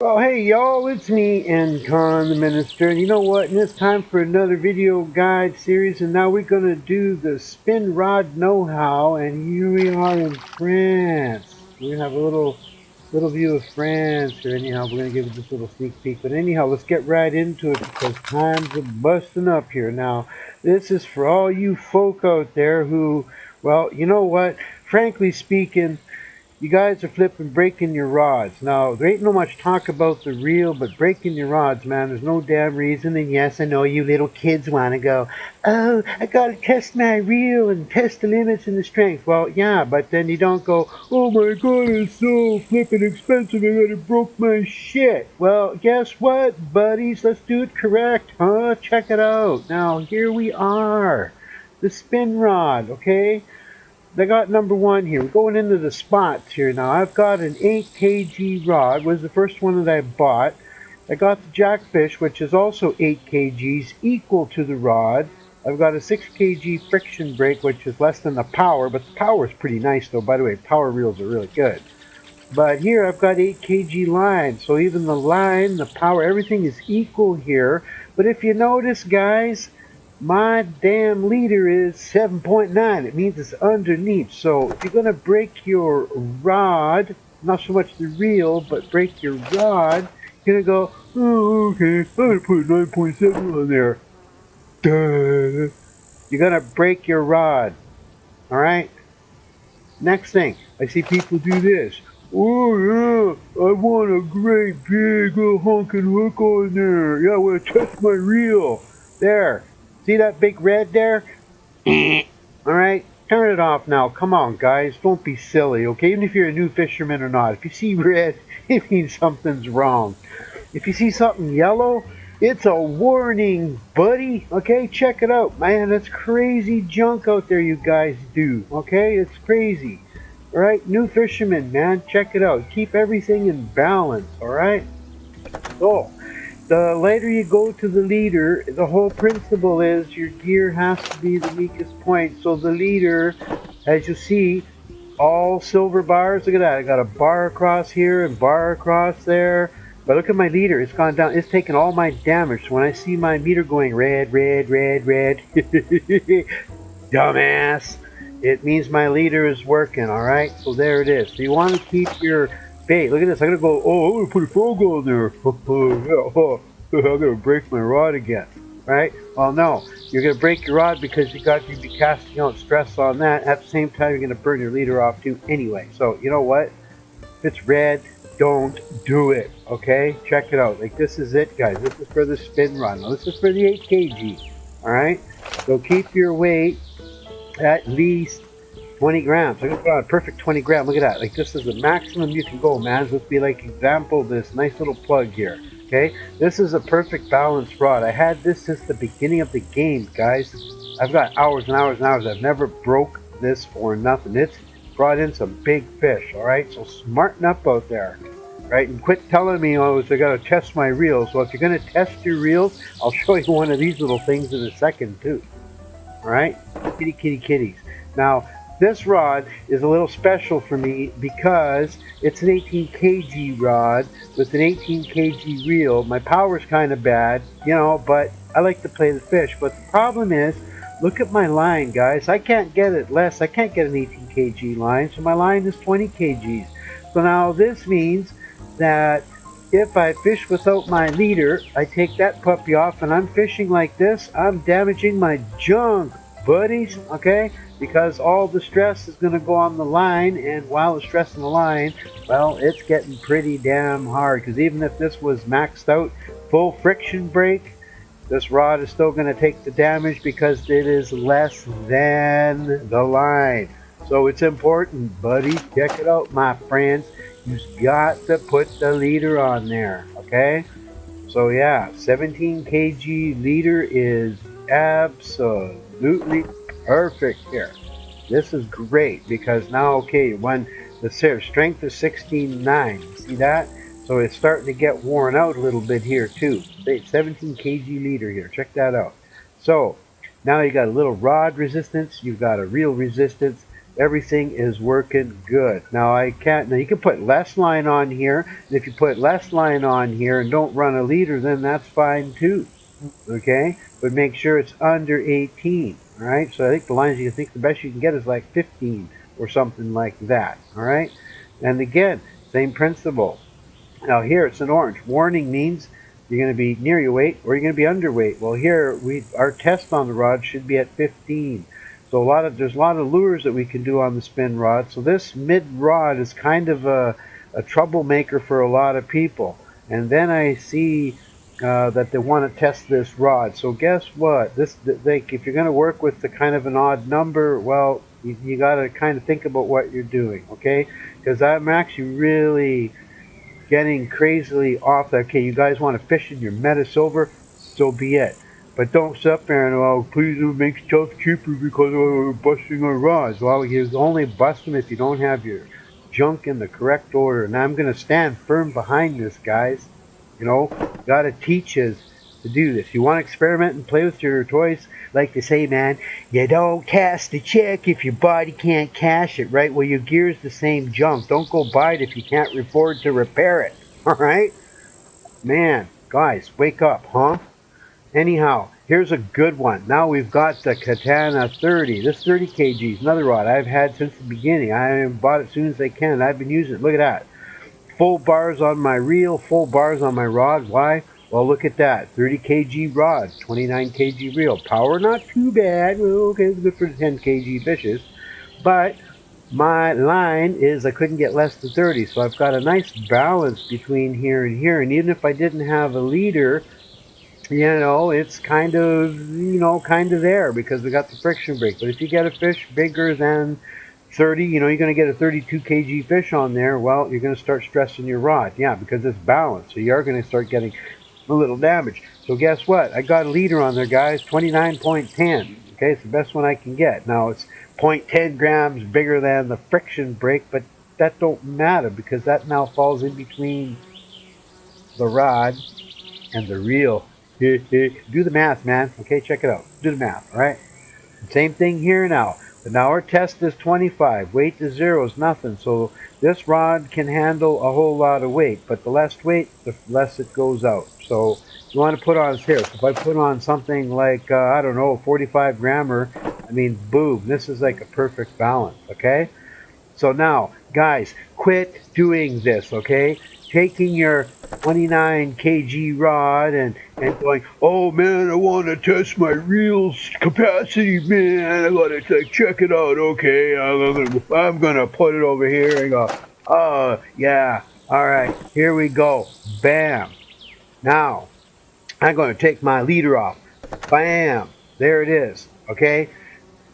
Well, hey y'all, it's me, Engconn, the minister, and you know what? And it's time for another video guide series, and now we're going to do the SpinRod Know-How, and here we are in France. We're going to have a little view of France here. Anyhow, we're going to give you this little sneak peek, but anyhow, let's get right into it because times are busting up here. Now, this is for all you folk out there who, well, you know what? Frankly speaking, you guys are flipping breaking your rods. Now, there ain't no much talk about the reel, but breaking your rods, man, there's no damn reason. And yes, I know you little kids want to go, oh, I got to test my reel and test the limits and the strength. Well, yeah, but then you don't go, oh my god, it's so flipping expensive, I gotta broke my shit. Well, guess what, buddies? Let's do it correct, huh? Check it out. Now, here we are. The spin rod, okay? I got number one here. We're going into the spots here now. I've got an 8 kg rod, was the first one that I bought. I got the jackfish, which is also 8 kgs, equal to the rod. I've got a 6 kg friction brake, which is less than the power, but the power is pretty nice though. By the way, power reels are really good. But here I've got 8 kg line, so even the line, the power, everything is equal here. But if you notice, guys, my damn leader is 7.9. It means it's underneath. So if you're going to break your rod, not so much the reel, but break your rod, you're going to go, oh, okay, I'm going to put 9.7 on there. Duh. You're going to break your rod. All right? Next thing, I see people do this. Oh yeah, I want a great big honking hook on there. Yeah, I want to test my reel. There. See that big red there? Alright, turn it off now. Come on, guys. Don't be silly, okay? Even if you're a new fisherman or not. If you see red, it means something's wrong. If you see something yellow, it's a warning, buddy. Okay, check it out. Man, that's crazy junk out there you guys do. Okay, it's crazy. Alright, new fishermen, man. Check it out. Keep everything in balance, alright? So, the later you go to the leader, the whole principle is your gear has to be the weakest point. So the leader, as you see, all silver bars. Look at that. I got a bar across here and bar across there. But look at my leader. It's gone down. It's taken all my damage. So when I see my meter going red, red, red, red, dumbass, it means my leader is working. All right. So there it is. So you want to keep your bait. Look at this. I'm gonna go. Oh, I'm gonna put a frog on there. I'm gonna break my rod again. Right? Well, no. You're going to break your rod because you got to be casting out stress on that. At the same time, you're going to burn your leader off too anyway. So, you know what? If it's red, don't do it. Okay? Check it out. Like, this is it, guys. This is for the spin rod. Now, this is for the 8 kg. Alright? So, keep your weight at least 20 grams. I'm going to put on a perfect 20 gram. Look at that. Like, this is the maximum you can go, man. This would be like example this nice little plug here. Okay, this is a perfect balanced rod. I had this since the beginning of the game, guys. I've got hours and hours and hours. I've never broke this for nothing. It's brought in some big fish, all right? So smarten up out there, right? And quit telling me, oh, I got to test my reels. Well, if you're going to test your reels, I'll show you one of these little things in a second, too. All right? Kitty, kitty, kitties. Now, this rod is a little special for me because it's an 18 kg rod with an 18 kg reel. My power's kind of bad, you know, but I like to play the fish. But the problem is, look at my line, guys. I can't get it less. I can't get an 18 kg line, so my line is 20 kgs. So now this means that if I fish without my leader, I take that puppy off and I'm fishing like this, I'm damaging my junk, buddies, okay? Because all the stress is going to go on the line, and while the stress on the line, well, it's getting pretty damn hard. Because even if this was maxed out, full friction brake, this rod is still going to take the damage because it is less than the line. So it's important, buddy. Check it out, my friends. You've got to put the leader on there, okay? So yeah, 17 kg leader is absolutely perfect here. This is great because now, okay, when the strength is 16.9, see that? So it's starting to get worn out a little bit here too. 17 kg leader here, check that out. So now you got a little rod resistance, you've got a reel resistance. everything is working good. Now I can't, now you can put less line on here, and if you put less line on here and don't run a leader, then that's fine too. Okay, but make sure it's under 18. All right, so I think the lines you think the best you can get is like 15 or something like that. All right, and again, same principle. Now here it's an orange. Warning means you're going to be near your weight or you're going to be underweight. Well, here our test on the rod should be at 15. So there's a lot of lures that we can do on the spin rod. So this mid rod is kind of a troublemaker for a lot of people. And then I see that they want to test this rod. So guess what? If you're going to work with the kind of an odd number, well, you got to kind of think about what you're doing, okay? Because I'm actually really getting crazily off that. Okay, you guys want to fish in your meta silver, so be it. But don't sit up there and, oh, please don't make stuff cheaper because we're busting our rods. Well, you only bust them if you don't have your junk in the correct order. And I'm going to stand firm behind this, guys. You know, got to teach us to do this. You want to experiment and play with your toys? Like they say, man, you don't cast a check if your body can't cash it, right? Well, your gear's the same junk. Don't go buy it if you can't afford to repair it, all right? Man, guys, wake up, huh? Anyhow, here's a good one. Now we've got the Katana 30. This 30 kg is another rod I've had since the beginning. I bought it as soon as I can. I've been using it. Look at that. Full bars on my reel, full bars on my rod. Why? Well, look at that. 30 kg rod, 29 kg reel. Power not too bad. Well, okay, it's good for the 10 kg fishes. But my line is I couldn't get less than 30. So I've got a nice balance between here and here. And even if I didn't have a leader, you know, it's kind of, kind of there because we got the friction brake. But if you get a fish bigger than 30, you're going to get a 32 kg fish on there, well, you're going to start stressing your rod. Yeah, because it's balanced. So you are going to start getting a little damage. So guess what? I got a leader on there, guys, 29.10. Okay, it's the best one I can get. Now, it's 0.10 grams bigger than the friction brake, but that don't matter because that now falls in between the rod and the reel. Do the math, man. Okay, check it out. Do the math, all right? Same thing here now. But now our test is 25. Weight to 0 is nothing. So this rod can handle a whole lot of weight. But the less weight, the less it goes out. So you want to put on here. So if I put on something like, I don't know, 45 grammer, I mean, boom. This is like a perfect balance, okay? So now, guys, quit doing this, okay? Taking your 29 kg rod and going, oh man, I want to test my reel's capacity, man. I got to check it out, okay? I'm going to put it over here and go, oh, yeah, all right, here we go. Bam. Now, I'm going to take my leader off. Bam. There it is, okay?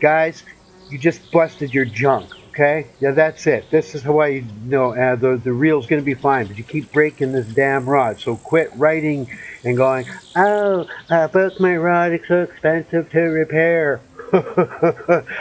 Guys, you just busted your junk. Okay, yeah, that's it. This is how I know the reel's going to be fine, but you keep breaking this damn rod. So quit writing and going, oh, broke my rod, it's so expensive to repair.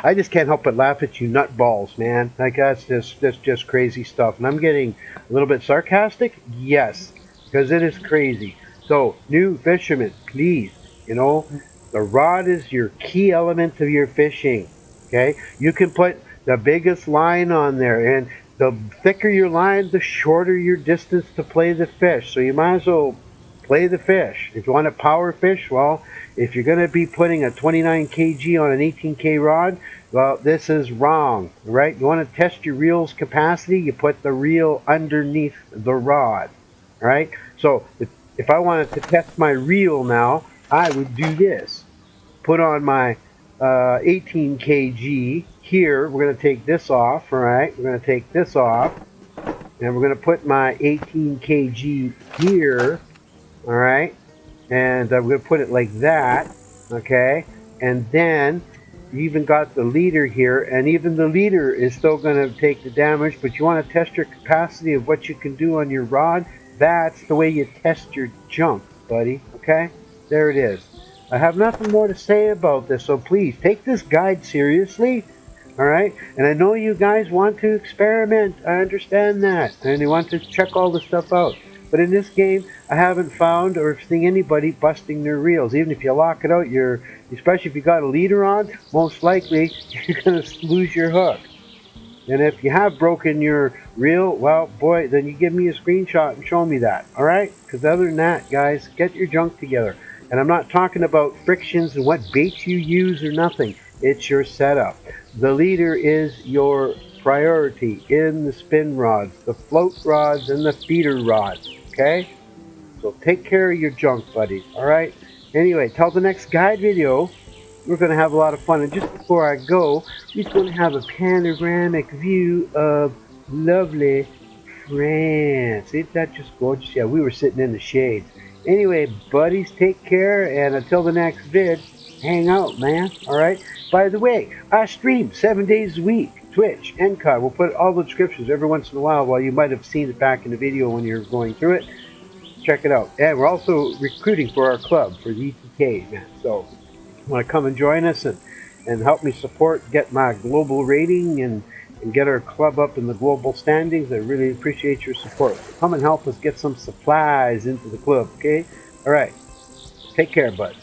I just can't help but laugh at you nutballs, man. Like, that's just crazy stuff. And I'm getting a little bit sarcastic? Yes, because it is crazy. So, new fishermen, please, the rod is your key element of your fishing. Okay, you can put the biggest line on there, and the thicker your line, the shorter your distance to play the fish. So you might as well play the fish. If you want to power fish, well, if you're going to be putting a 29 kg on an 18K rod, well, this is wrong, right? You want to test your reel's capacity, you put the reel underneath the rod, right? So if I wanted to test my reel now, I would do this. Put on my 18 kg here. We're going to take this off, all right? We're going to take this off, and we're going to put my 18 kg here, all right? And we're going to put it like that, okay? And then you even got the leader here, and even the leader is still going to take the damage, but you want to test your capacity of what you can do on your rod. That's the way you test your junk, buddy, okay? There it is. I have nothing more to say about this, so please take this guide seriously, all right? And I know you guys want to experiment. I understand that, and you want to check all the stuff out. But in this game, I haven't found or seen anybody busting their reels. Even if you lock it out, especially if you got a leader on, most likely you're going to lose your hook. And if you have broken your reel, well, boy, then you give me a screenshot and show me that, all right? Because other than that, guys, get your junk together. And I'm not talking about frictions and what baits you use or nothing. It's your setup. The leader is your priority in the spin rods, the float rods, and the feeder rods, okay? So take care of your junk, buddies, all right? Anyway, till the next guide video, we're going to have a lot of fun. And just before I go, we're going to have a panoramic view of lovely France. Ain't that just gorgeous? Yeah, we were sitting in the shades. Anyway, buddies, take care, and until the next vid, hang out, man, all right? By the way, I stream 7 days a week. Twitch, Engconn. We'll put all the descriptions every once in a while you might have seen it back in the video when you're going through it. Check it out. And we're also recruiting for our club, for the ETK, man. So, want to come and join us and help me support, get my global rating and get our club up in the global standings. I really appreciate your support. So come and help us get some supplies into the club, okay? All right. Take care, bud.